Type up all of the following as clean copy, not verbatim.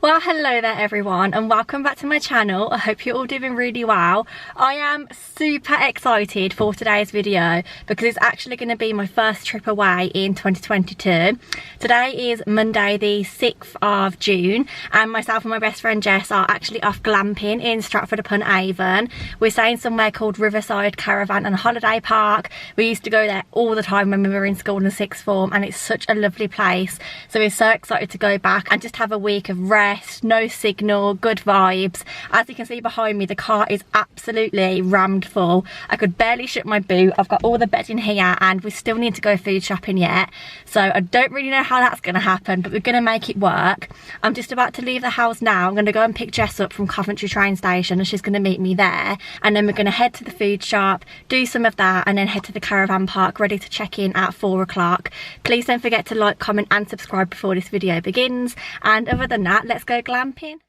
Well, hello there everyone and welcome back to my channel. I hope you're all doing really well. I am super excited for today's video because it's actually going to be my first trip away in 2022. Today is Monday the 6th of June and myself and my best friend Jess are actually off glamping in Stratford-Upon-Avon. We're staying somewhere called Riverside Caravan and Holiday Park. We used to go there all the time when we were in school in the sixth form and it's such a lovely place. So we're so excited to go back and just have a week of rest, no signal, good vibes. As you can see behind me, the car is absolutely rammed full. I could barely shut my boot. I've got all the bedding here and we still need to go food shopping yet. So I don't really know how that's going to happen, but we're going to make it work. I'm just about to leave the house now. I'm going to go and pick Jess up from Coventry train station and she's going to meet me there. And then we're going to head to the food shop, do some of that and then head to the caravan park ready to check in at 4 o'clock. Please don't forget to like, comment and subscribe before this video begins. And other than that, let's go glamping.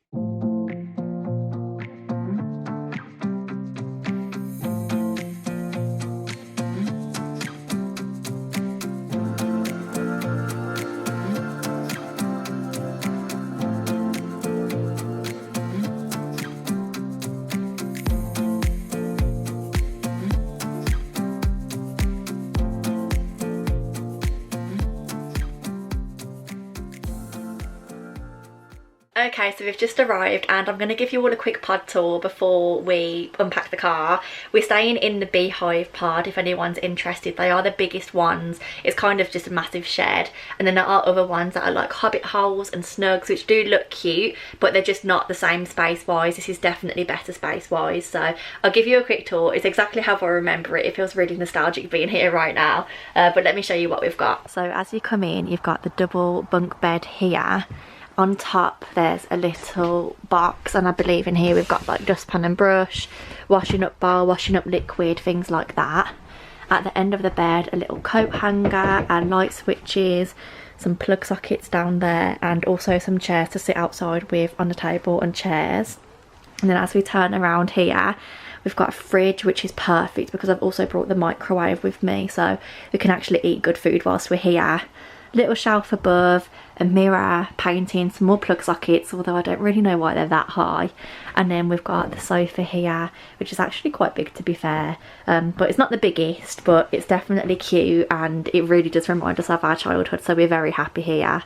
Okay, so we've just arrived and I'm going to give you all a quick pod tour before we unpack the car. We're staying in the Beehive pod if anyone's interested. They are the biggest ones. It's kind of just a massive shed, and then there are other ones that are like hobbit holes and snugs which do look cute, but they're just not the same space wise. This is definitely better space wise, so I'll give you a quick tour. It's exactly how I remember it. It feels really nostalgic being here right now, but let me show you what we've got. So as you come in, you've got the double bunk bed here. On top there's a little box and I believe in here we've got like dustpan and brush, washing up bar, washing up liquid, things like that. At the end of the bed a little coat hanger and light switches, some plug sockets down there and also some chairs to sit outside with on the table and chairs. And then as we turn around here we've got a fridge which is perfect because I've also brought the microwave with me so we can actually eat good food whilst we're here. Little shelf above, a mirror, painting, some more plug sockets, although I don't really know why they're that high. And then we've got the sofa here, which is actually quite big to be fair, but it's not the biggest, but it's definitely cute and it really does remind us of our childhood, so we're very happy here.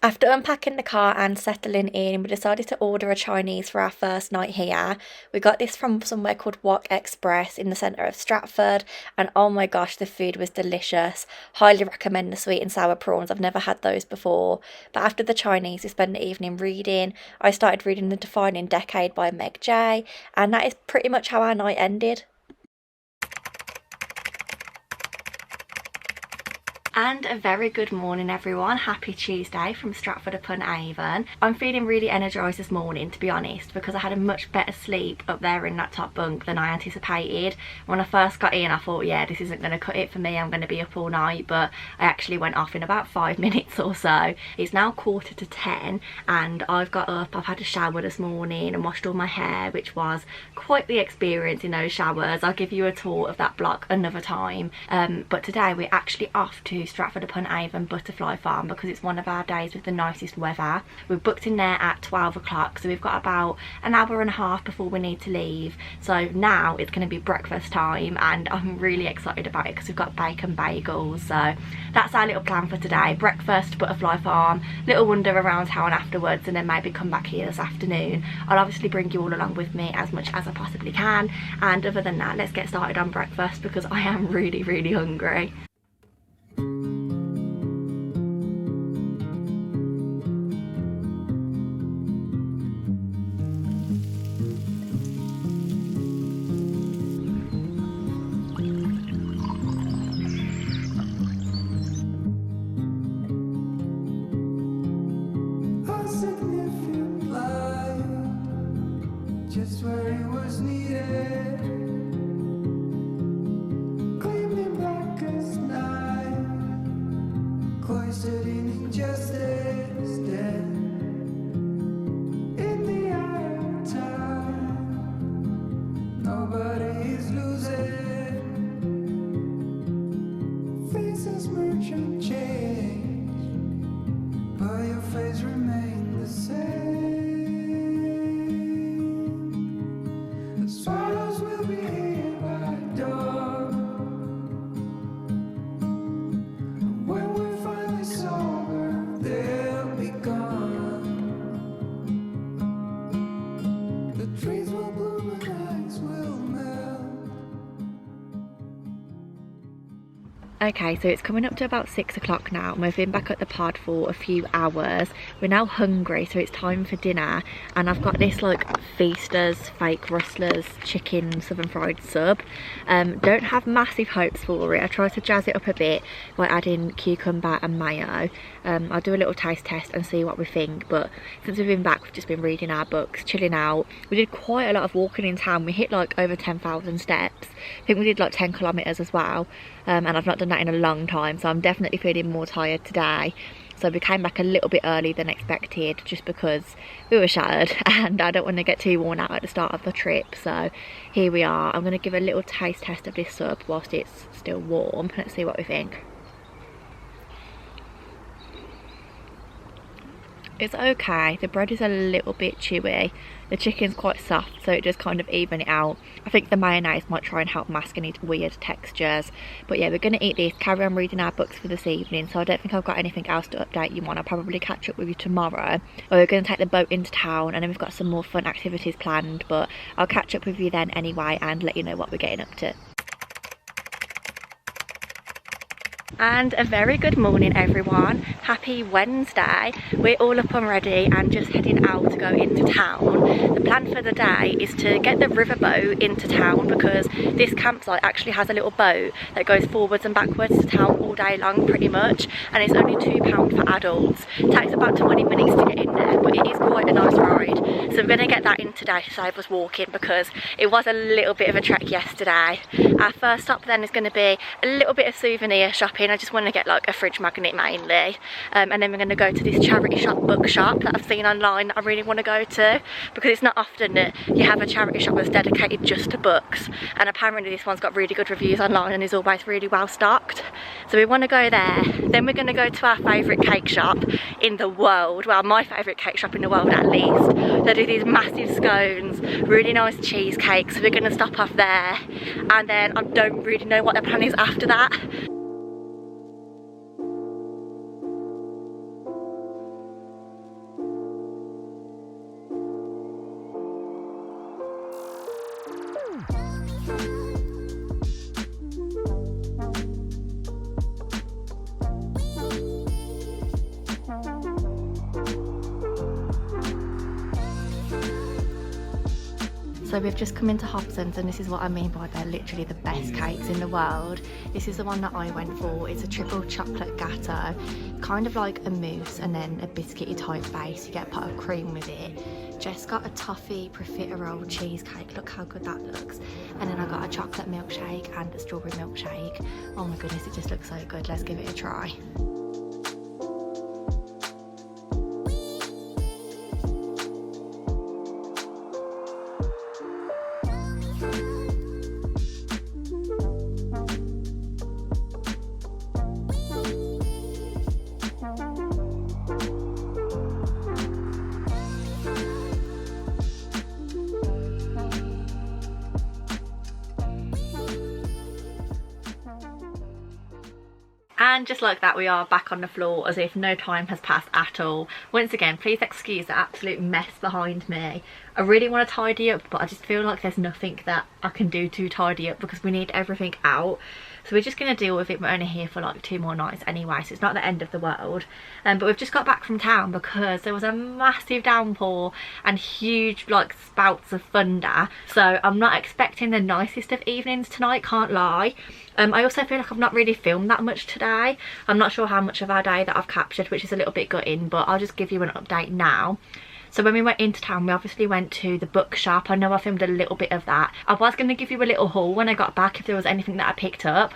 After unpacking the car and settling in, we decided to order a Chinese for our first night here. We got this from somewhere called Wok Express in the centre of Stratford and oh my gosh, the food was delicious. Highly recommend the sweet and sour prawns. I've never had those before. But after the Chinese, we spent the evening reading. I started reading The Defining Decade by Meg J, and that is pretty much how our night ended. And a very good morning everyone, happy Tuesday from Stratford-Upon-Avon. I'm feeling really energised this morning to be honest because I had a much better sleep up there in that top bunk than I anticipated. When I first got in I thought yeah this isn't going to cut it for me, I'm going to be up all night, but I actually went off in about 5 minutes or so. It's now 9:45 and I've got up, I've had a shower this morning and washed all my hair, which was quite the experience in those showers. I'll give you a tour of that block another time, but today we're actually off to Stratford-Upon-Avon Butterfly Farm because it's one of our days with the nicest weather. We're booked in there at 12 o'clock, so we've got about an hour and a half before we need to leave. So now it's going to be breakfast time and I'm really excited about it because we've got bacon bagels. So that's our little plan for today: breakfast, Butterfly Farm, little wander around town afterwards, and then maybe come back here this afternoon. I'll obviously bring you all along with me as much as I possibly can, and other than that let's get started on breakfast because I am really hungry. significant life. just where he was needed. Gleaming black as night, cloistered in injustice, dead in the eye of time. Nobody is losing. Faces merchant change, but your face remains the same. The swallows will be here by dawn. When we're finally sober, they'll be gone. The trees will bloom and ice will melt. Okay, so it's coming up to about 6 o'clock now and we've been back at the pod for a few hours. We're now hungry, so it's time for dinner, and I've got this like Feasters fake Rustlers chicken southern fried sub. Don't have massive hopes for it. I tried to jazz it up a bit by adding cucumber and mayo. I'll do a little taste test and see what we think, but since we've been back we've just been reading our books, chilling out. We did quite a lot of walking in town. We hit like over 10,000 steps. I think we did like 10 kilometers as well, and I've not done that in a long time, so I'm definitely feeling more tired today. So we came back a little bit early than expected just because we were shattered and I don't want to get too worn out at the start of the trip. So here we are. I'm going to give a little taste test of this sub whilst it's still warm. Let's see what we think. It's okay. The bread is a little bit chewy. The chicken's quite soft, so it just kind of even it out. I think the mayonnaise might try and help mask any weird textures. But yeah, we're going to eat this, carry on reading our books for this evening, so I don't think I've got anything else to update you on. I'll probably catch up with you tomorrow. We're going to take the boat into town, and then we've got some more fun activities planned, but I'll catch up with you then anyway and let you know what we're getting up to. And a very good morning everyone. Happy Wednesday. We're all up and ready and just heading out to go into town. The plan for the day is to get the riverboat into town because this campsite actually has a little boat that goes forwards and backwards to town all day long pretty much, and it's only £2 for adults. It takes about 20 minutes to get in there, but it is quite a nice ride. So we're going to get that in today to save us walking because it was a little bit of a trek yesterday. Our first stop then is going to be a little bit of souvenir shopping. I just want to get like a fridge magnet mainly, and then we're going to go to this charity shop bookshop that I've seen online that I really want to go to because it's not often that you have a charity shop that's dedicated just to books, and apparently this one's got really good reviews online and is always really well stocked. So we want to go there. Then we're going to go to our favourite cake shop in the world, well my favourite cake shop in the world at least. They do these massive scones, really nice cheesecakes, so we're going to stop off there, and then I don't really know what the plan is after that. So we've just come into Hobson's, and this is what I mean by they're literally the best cakes in the world. This is the one that I went for. It's a triple chocolate gatto, kind of like a mousse and then a biscuity type base. You get a pot of cream with it. Jess got a toffee profiterole cheesecake. Look how good that looks. And then I got a chocolate milkshake and a strawberry milkshake. Oh my goodness, it just looks so good. Let's give it a try. And just like that, we are back on the floor as if no time has passed at all. Once again, please excuse the absolute mess behind me. I really want to tidy up, but I just feel like there's nothing that I can do to tidy up because we need everything out. So we're just going to deal with it. We're only here for like 2 more nights anyway, so it's not the end of the world. But we've just got back from town because there was a massive downpour and huge like spouts of thunder. So I'm not expecting the nicest of evenings tonight, can't lie. I also feel like I've not really filmed that much today. I'm not sure how much of our day that I've captured, which is a little bit gutting, but I'll just give you an update now. So when we went into town, we obviously went to the bookshop. I know I filmed a little bit of that. I was going to give you a little haul when I got back if there was anything that I picked up,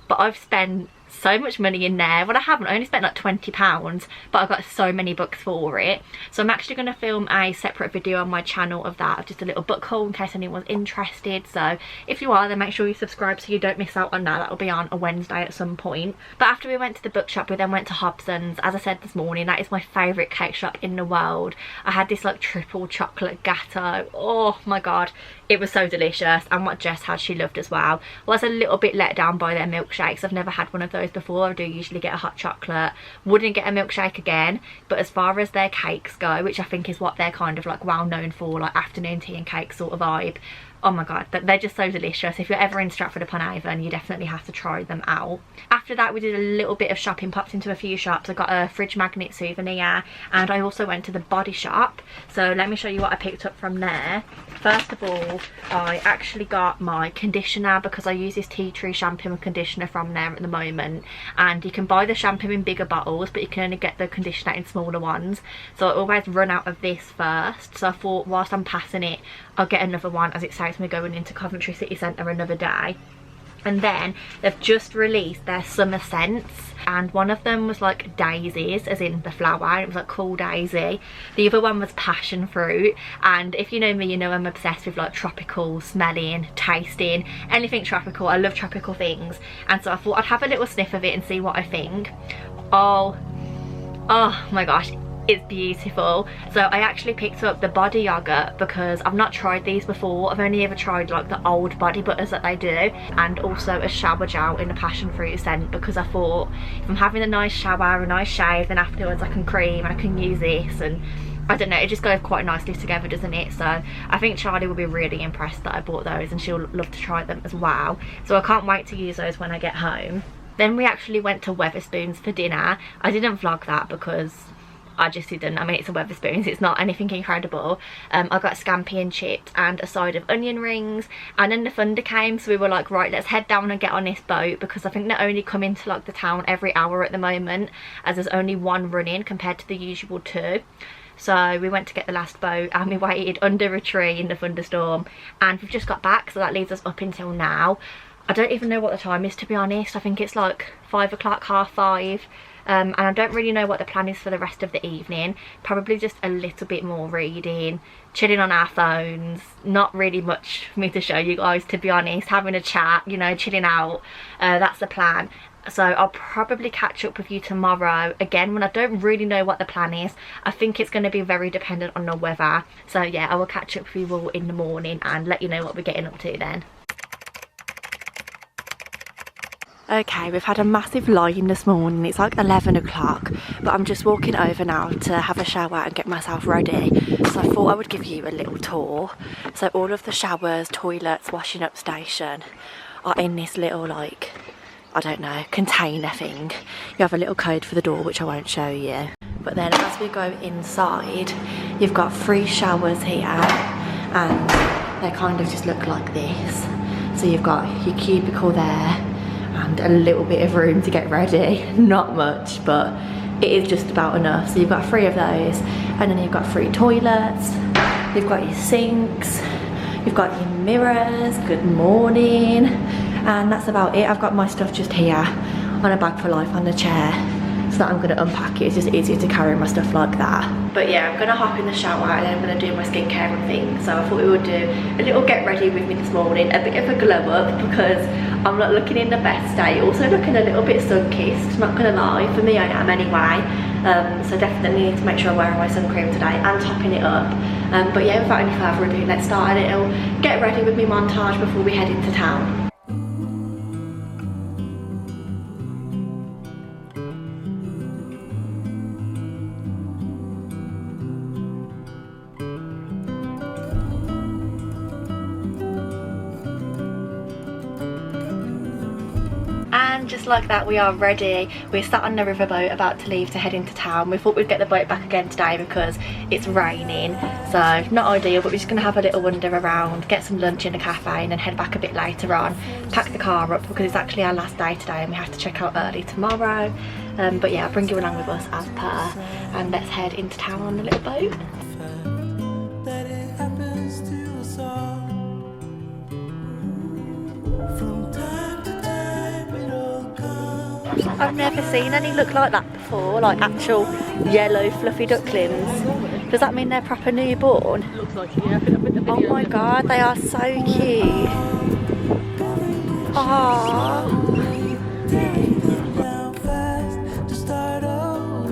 but I've spent so much money in there. Well, I haven't. I only spent like £20, but I got so many books for it. So I'm actually going to film a separate video on my channel of that, of just a little book haul in case anyone's interested. So if you are, then make sure you subscribe so you don't miss out on that. That'll be on a Wednesday at some point. But after we went to the bookshop, we then went to Hobson's. As I said this morning, that is my favourite cake shop in the world. I had this like triple chocolate gatto. Oh my god, it was so delicious, and what Jess had she loved as well. I was a little bit let down by their milkshakes. I've never had one of those before. I do usually get a hot chocolate, wouldn't get a milkshake again. But as far as their cakes go, which I think is what they're kind of like well known for, like afternoon tea and cake sort of vibe, oh my god, they're just so delicious. If you're ever in Stratford-Upon-Avon, you definitely have to try them out. After that, we did a little bit of shopping, popped into a few shops. I got a fridge magnet souvenir, and I also went to the Body Shop. So let me show you what I picked up from there. First of all, I actually got my conditioner because I use this tea tree shampoo and conditioner from there at the moment, and you can buy the shampoo in bigger bottles, but you can only get the conditioner in smaller ones. So I always run out of this first, so I thought whilst I'm passing it, I'll get another one, as it saves me going into Coventry City Centre another day. And then they've just released their summer scents, and one of them was like daisies, as in the flower. It was like cool daisy. The other one was passion fruit, and if you know me, you know I'm obsessed with like tropical smelling, tasting, anything tropical. I love tropical things, and so I thought I'd have a little sniff of it and see what I think. Oh my gosh, it's beautiful. So I actually picked up the body yogurt because I've not tried these before. I've only ever tried like the old body butters that they do, and also a shower gel in the passion fruit scent, because I thought if I'm having a nice shower, a nice shave, then afterwards I can cream and I can use this, and I don't know, it just goes quite nicely together, doesn't it? So I think Charlie will be really impressed that I bought those, and she'll love to try them as well. So I can't wait to use those when I get home. Then we actually went to Wetherspoons for dinner. I didn't vlog that because I just didn't. I mean, it's a Wetherspoons, it's not anything incredible. I got scampi and chips and a side of onion rings, and then the thunder came, so we were like, right, let's head down and get on this boat, because I think they're only coming to like the town every hour at the moment, as there's only one running compared to the usual 2. So we went to get the last boat, and we waited under a tree in the thunderstorm, and we've just got back, so that leaves us up until now. I don't even know what the time is, to be honest. I think it's like 5 o'clock, 4:30. And I don't really know what the plan is for the rest of the evening. Probably just a little bit more reading, chilling on our phones. Not really much for me to show you guys, to be honest. Having a chat, you know, chilling out. That's the plan. So I'll probably catch up with you tomorrow again, when I don't really know what the plan is. I think it's going to be very dependent on the weather. So yeah, I will catch up with you all in the morning and let you know what we're getting up to then. Okay, we've had a massive lie-in this morning. It's like 11 o'clock, but I'm just walking over now to have a shower and get myself ready. So I thought I would give you a little tour. So all of the showers, toilets, washing up station are in this little, like, I don't know, container thing. You have a little code for the door, which I won't show you. But then as we go inside, you've got 3 showers here, and they kind of just look like this. So you've got your cubicle there, and a little bit of room to get ready. Not much, but it is just about enough. So you've got 3 of those, and then you've got 3 toilets, you've got your sinks, you've got your mirrors, good morning, and that's about it. I've got my stuff just here on a bag for life on the chair, so that I'm going to unpack it. It's just easier to carry my stuff like that. But yeah, I'm going to hop in the shower, and then I'm going to do my skincare and things. So I thought we would do a little get ready with me this morning, a bit of a glow up, because I'm not looking in the best state. Also looking a little bit sun-kissed, not going to lie. For me, I am anyway. So definitely need to make sure I'm wearing my sun cream today and topping it up. But yeah, without any further ado, let's start a little get ready with me montage before we head into town. Just like that, we are ready. We're sat on the riverboat about to leave to head into town. We thought we'd get the boat back again today because it's raining, so not ideal, but we're just going to have a little wander around, get some lunch in a cafe, and then head back a bit later on, pack the car up because it's actually our last day today and we have to check out early tomorrow. But yeah, I'll bring you along with us as per, and let's head into town on the little boat. I've never seen any look like that before, like actual yellow fluffy ducklings. Does that mean they're proper newborn? Looks like it, yeah. I put the Oh video my in. god, they are so cute. Aww. Down fast to start over.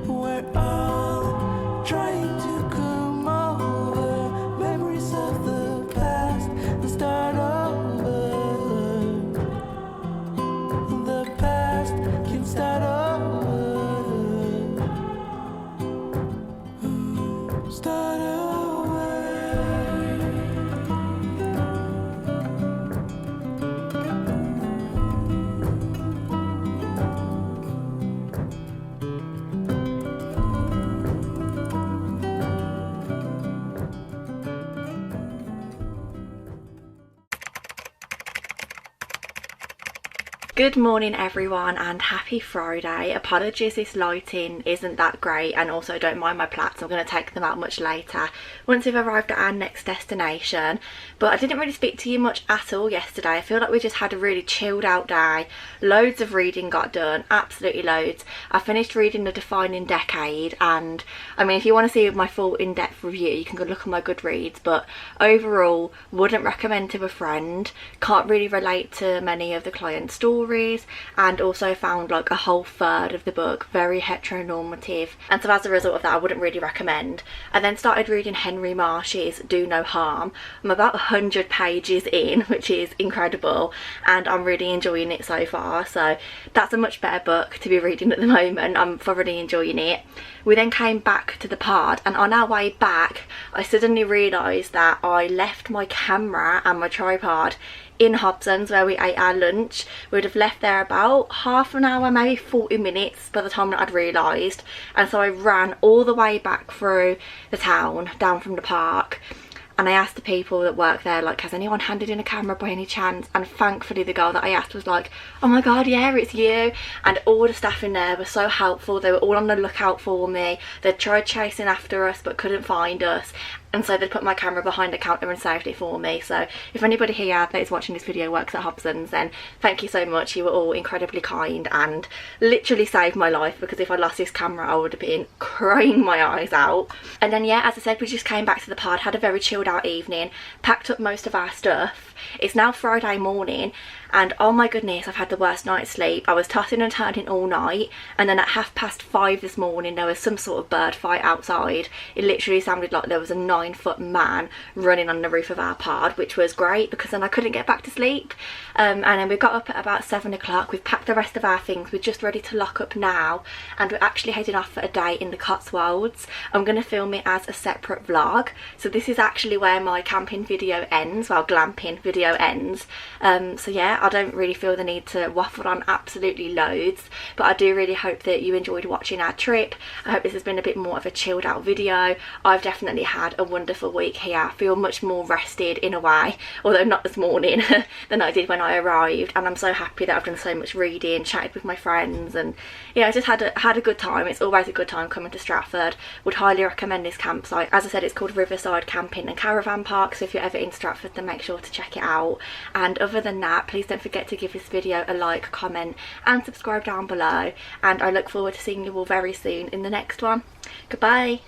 We're all trying to come over memories of the past and start over. The past can start over. Start over. Good morning everyone and happy Friday. Apologies this lighting isn't that great, and also don't mind my plaits, I'm going to take them out much later once we've arrived at our next destination. But I didn't really speak to you much at all yesterday. I feel like we just had a really chilled out day. Loads of reading got done, absolutely loads. I finished reading The Defining Decade, and I mean, if you want to see my full in-depth review you can go look on my Goodreads, but overall wouldn't recommend to a friend. Can't really relate to many of the client stories, and also found like a whole third of the book very heteronormative, and so as a result of that I wouldn't really recommend. I then started reading Henry Marsh's Do No Harm. I'm about 100 pages in, which is incredible, and I'm really enjoying it so far, so that's a much better book to be reading at the moment. I'm thoroughly enjoying it. We then came back to the pod, and on our way back I suddenly realised that I left my camera and my tripod in Hobson's where we ate our lunch. We would have left there about half an hour, maybe 40 minutes by the time that I'd realised, and so I ran all the way back through the town down from the park, and I asked the people that work there, like, has anyone handed in a camera by any chance? And thankfully the girl that I asked was like, oh my god, yeah, it's you. And all the staff in there were so helpful. They were all on the lookout for me. They'd tried chasing after us but couldn't find us, and so they put my camera behind the counter and saved it for me. So if anybody here that is watching this video works at Hobson's, then thank you so much. You were all incredibly kind and literally saved my life, because if I lost this camera I would have been crying my eyes out. And then yeah, as I said, we just came back to the pod, had a very chilled out evening, packed up most of our stuff. It's now Friday morning, and oh my goodness, I've had the worst night's sleep. I was tossing and turning all night, and then at 5:30 this morning there was some sort of bird fight outside. It literally sounded like there was a 9-foot man running on the roof of our pod, which was great because then I couldn't get back to sleep. And then we got up at about 7 o'clock. We've packed the rest of our things, we're just ready to lock up now, and we're actually heading off for a day in the Cotswolds. I'm going to film it as a separate vlog, so this is actually where my camping video ends, well, glamping video ends. So yeah, I don't really feel the need to waffle on absolutely loads, but I do really hope that you enjoyed watching our trip. I hope this has been a bit more of a chilled out video. I've definitely had a wonderful week here. I feel much more rested in a way, although not this morning, than I did when I arrived, and I'm so happy that I've done so much reading, chatted with my friends, and yeah, I just had a good time. It's always a good time coming to Stratford. Would highly recommend this campsite. As I said, it's called Riverside Camping and Caravan Park, so if you're ever in Stratford then make sure to check it out. And other than that, please don't forget to give this video a like, comment and subscribe down below, and I look forward to seeing you all very soon in the next one. Goodbye.